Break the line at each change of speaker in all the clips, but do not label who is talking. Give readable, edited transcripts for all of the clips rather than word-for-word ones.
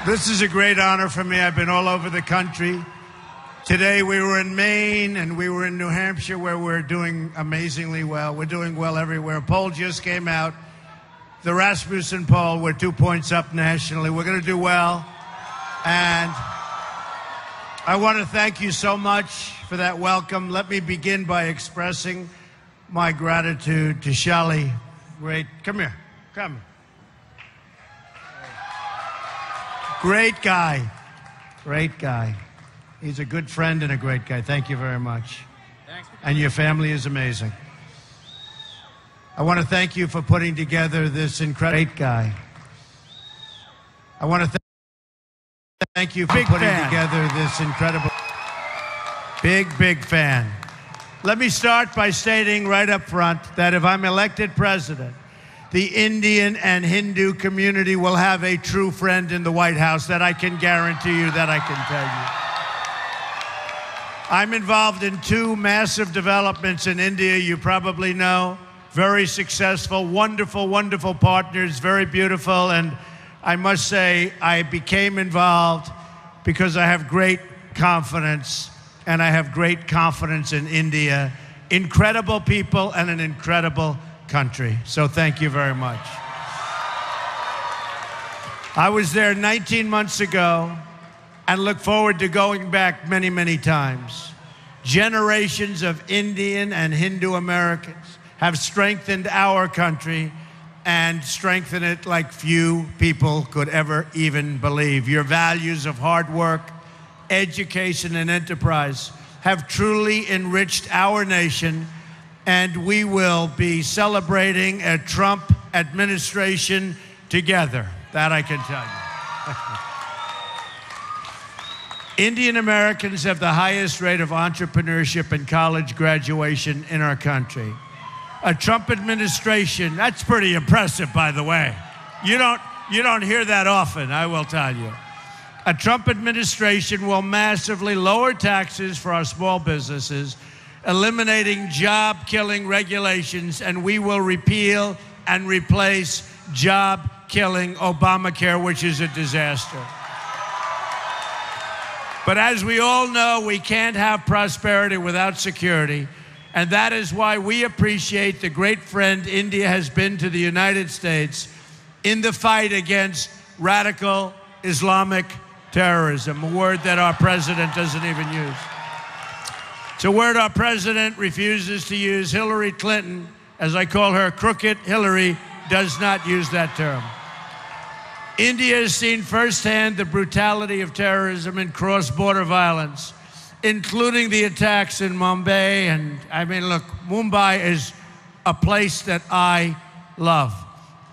This is a great honor for me. I've been all over the country. Today we were in Maine and we were in New Hampshire, where we're doing amazingly well. We're doing well everywhere. A poll just came out, the Rasmussen poll. We're 2 points up nationally. We're going to do well. And I want to thank you so much for that welcome. Let me begin by expressing my gratitude to Shali. Great. Come here. Come. Great guy. Great guy. He's a good friend and a great guy. Thank you very much. Thanks. And your family is amazing. I want to thank you for putting together this incredible great guy. I want to thank you for putting together this incredible big fan. Let me start by stating right up front that if I'm elected president, the Indian and Hindu community will have a true friend in the White House. That I can guarantee you, that I can tell you. I'm involved in two massive developments in India, you probably know. Very successful, wonderful, wonderful partners, very beautiful. And I must say, I became involved because I have great confidence, and I have great confidence in India. Incredible people and an incredible country. So thank you very much. I was there 19 months ago and look forward to going back many, many times. Generations of Indian and Hindu Americans have strengthened our country and strengthened it like few people could ever even believe. Your values of hard work, education, and enterprise have truly enriched our nation, and we will be celebrating a Trump administration together. That I can tell you. Indian Americans have the highest rate of entrepreneurship and college graduation in our country. A Trump administration, that's pretty impressive, by the way. You don't hear that often, I will tell you. A Trump administration will massively lower taxes for our small businesses, eliminating job-killing regulations, and we will repeal and replace job-killing Obamacare, which is a disaster. But as we all know, we can't have prosperity without security, and that is why we appreciate the great friend India has been to the United States in the fight against radical Islamic terrorism, a word that our president doesn't even use. It's a word our president refuses to use. Hillary Clinton, as I call her, Crooked Hillary, does not use that term. India has seen firsthand the brutality of terrorism and cross-border violence, including the attacks in Mumbai. And I mean, look, Mumbai is a place that I love.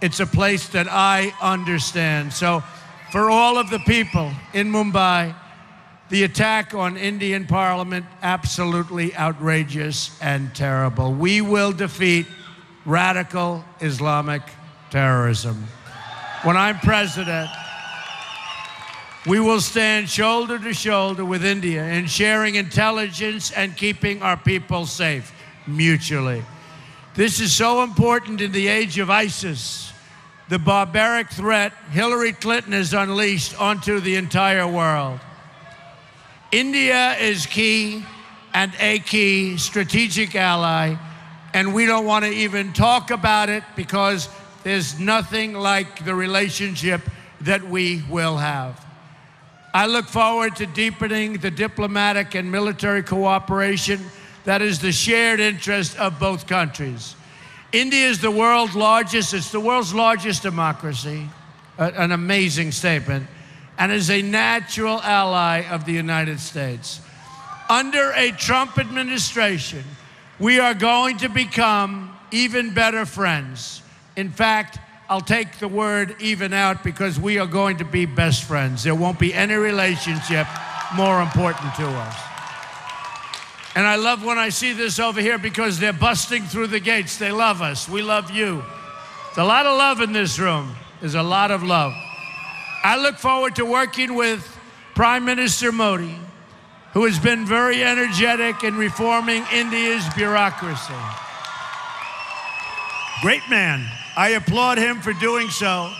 It's a place that I understand. So for all of the people in Mumbai, the attack on Indian Parliament, absolutely outrageous and terrible. We will defeat radical Islamic terrorism. When I'm president, we will stand shoulder to shoulder with India in sharing intelligence and keeping our people safe mutually. This is so important in the age of ISIS, the barbaric threat Hillary Clinton has unleashed onto the entire world. India is key and a key strategic ally, and we don't want to even talk about it because there's nothing like the relationship that we will have. I look forward to deepening the diplomatic and military cooperation that is the shared interest of both countries. India is the world's largest, it's the world's largest democracy, an amazing statement, and is a natural ally of the United States. Under a Trump administration, we are going to become even better friends. In fact, I'll take the word even out because we are going to be best friends. There won't be any relationship more important to us. And I love when I see this over here because they're busting through the gates. They love us. We love you. There's a lot of love in this room. There's a lot of love. I look forward to working with Prime Minister Modi, who has been very energetic in reforming India's bureaucracy. Great man. I applaud him for doing so.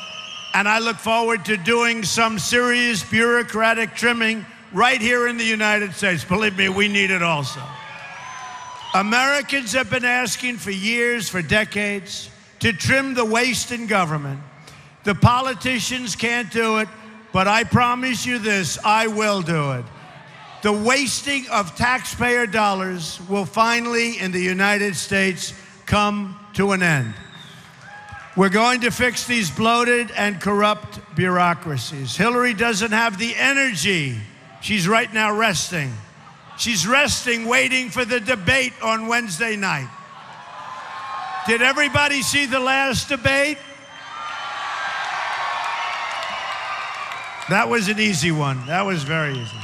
And I look forward to doing some serious bureaucratic trimming right here in the United States. Believe me, we need it also. Americans have been asking for years, for decades, to trim the waste in government. The politicians can't do it, but I promise you this, I will do it. The wasting of taxpayer dollars will finally, in the United States, come to an end. We're going to fix these bloated and corrupt bureaucracies. Hillary doesn't have the energy. She's right now resting. She's resting, waiting for the debate on Wednesday night. Did everybody see the last debate? That was an easy one. That was very easy.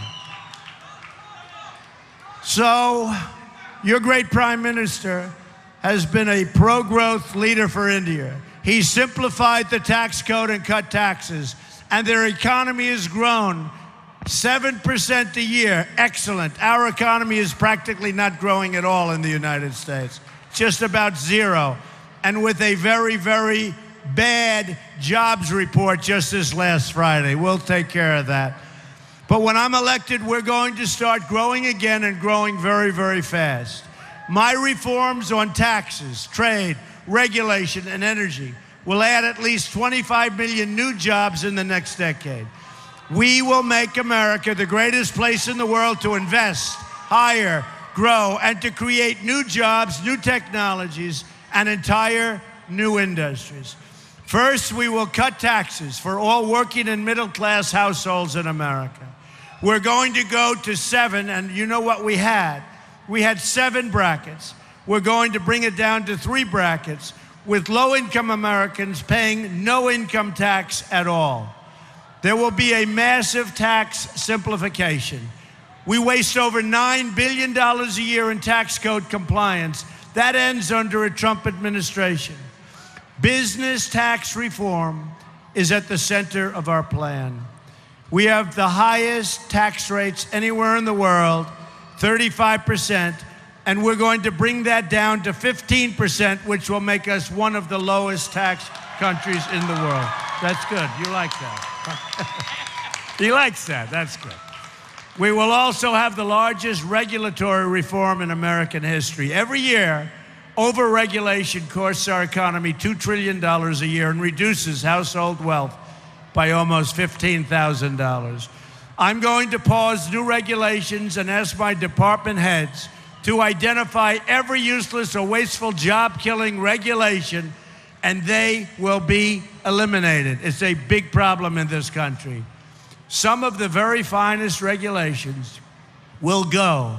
So, your great Prime Minister has been a pro-growth leader for India. He simplified the tax code and cut taxes, and their economy has grown 7% a year. Excellent. Our economy is practically not growing at all in the United States. Just about zero. And with a very, very bad jobs report just this last Friday. We'll take care of that. But when I'm elected, we're going to start growing again and growing very, very fast. My reforms on taxes, trade, regulation, and energy will add at least 25 million new jobs in the next decade. We will make America the greatest place in the world to invest, hire, grow, and to create new jobs, new technologies, and entire new industries. First, we will cut taxes for all working and middle-class households in America. We're going to go to 7, and you know what we had? We had 7 brackets. We're going to bring it down to 3 brackets, with low-income Americans paying no income tax at all. There will be a massive tax simplification. We waste over $9 billion a year in tax code compliance. That ends under a Trump administration. Business tax reform is at the center of our plan. We have the highest tax rates anywhere in the world, 35%, and we're going to bring that down to 15%, which will make us one of the lowest tax countries in the world. That's good. You like that. He likes that. That's good. We will also have the largest regulatory reform in American history. Every year, over-regulation costs our economy $2 trillion a year and reduces household wealth by almost $15,000. I'm going to pause new regulations and ask my department heads to identify every useless or wasteful job-killing regulation, and they will be eliminated. It's a big problem in this country. Some of the very finest regulations will go,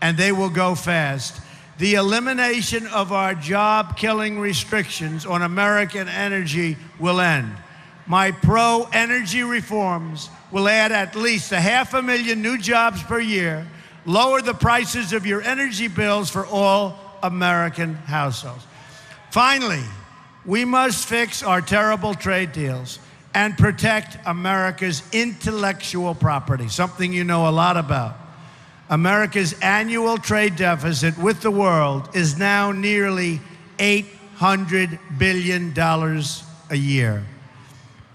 and they will go fast. The elimination of our job-killing restrictions on American energy will end. My pro-energy reforms will add at least 500,000 new jobs per year, lower the prices of your energy bills for all American households. Finally, we must fix our terrible trade deals and protect America's intellectual property, something you know a lot about. America's annual trade deficit with the world is now nearly $800 billion a year.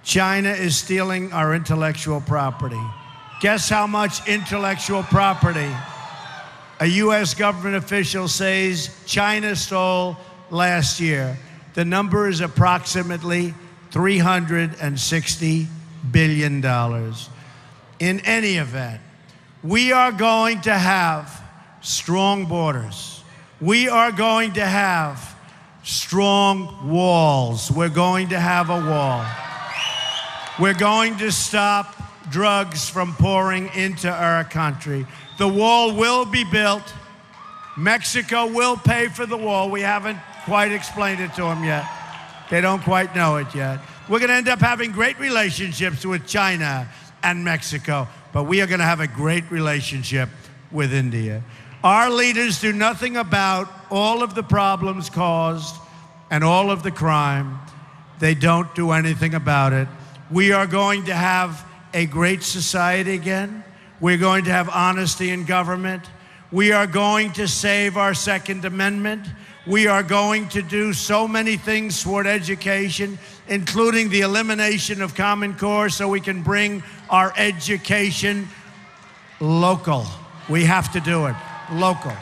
China is stealing our intellectual property. Guess how much intellectual property a U.S. government official says China stole last year? The number is approximately $360 billion. In any event, we are going to have strong borders. We are going to have strong walls. We're going to have a wall. We're going to stop drugs from pouring into our country. The wall will be built. Mexico will pay for the wall. We haven't quite explained it to them yet. They don't quite know it yet. We're going to end up having great relationships with China and Mexico, but we are going to have a great relationship with India. Our leaders do nothing about all of the problems caused and all of the crime. They don't do anything about it. We are going to have a great society again. We're going to have honesty in government. We are going to save our Second Amendment. We are going to do so many things toward education, including the elimination of Common Core so we can bring our education local. We have to do it local.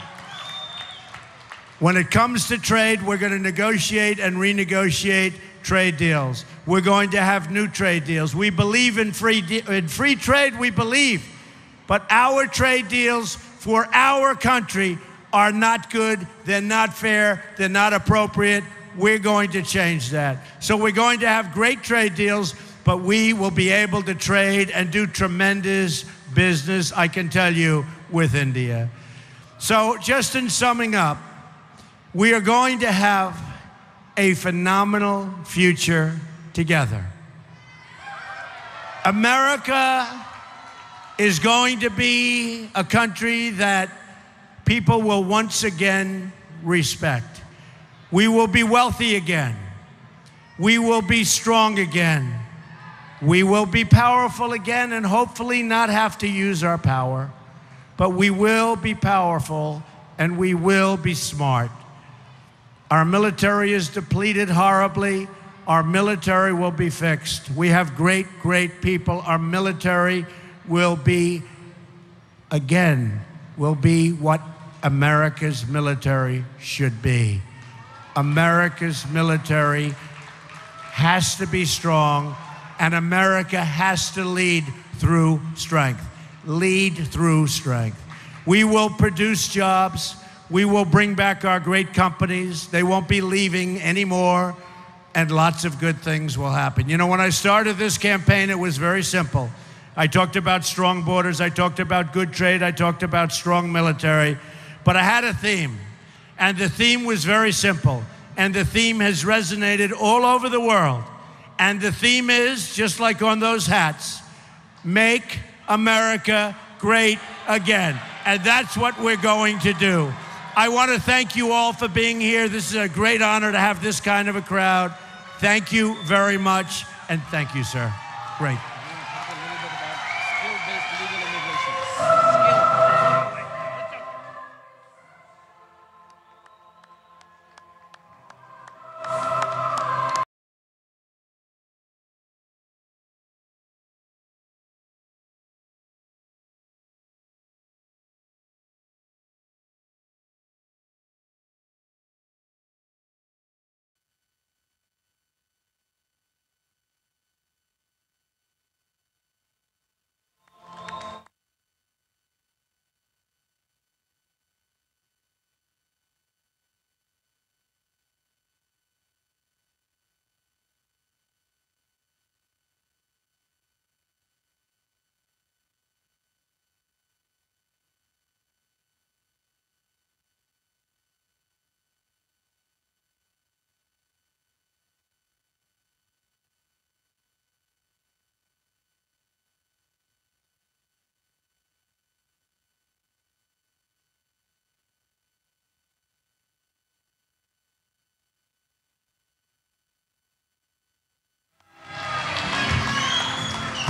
When it comes to trade, we're going to negotiate and renegotiate trade deals. We're going to have new trade deals. We believe in free trade, we believe. But our trade deals for our country are not good, they're not fair, they're not appropriate. We're going to change that. So we're going to have great trade deals, but we will be able to trade and do tremendous business, I can tell you, with India. So just in summing up, we are going to have a phenomenal future together. America is going to be a country that people will once again respect. We will be wealthy again. We will be strong again. We will be powerful again and hopefully not have to use our power. But we will be powerful and we will be smart. Our military is depleted horribly. Our military will be fixed. We have great, great people. Our military will be, again, will be what America's military should be. America's military has to be strong, and America has to lead through strength. Lead through strength. We will produce jobs. We will bring back our great companies. They won't be leaving anymore, and lots of good things will happen. You know, when I started this campaign, it was very simple. I talked about strong borders. I talked about good trade. I talked about strong military. But I had a theme, and the theme was very simple. And the theme has resonated all over the world. And the theme is, just like on those hats, make America great again. And that's what we're going to do. I want to thank you all for being here. This is a great honor to have this kind of a crowd. Thank you very much, and thank you, sir. Great.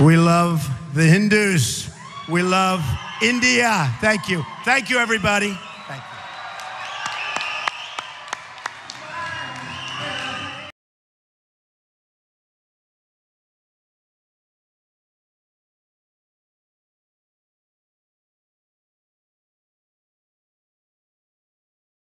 We love the Hindus. We love India. Thank you. Thank you, everybody.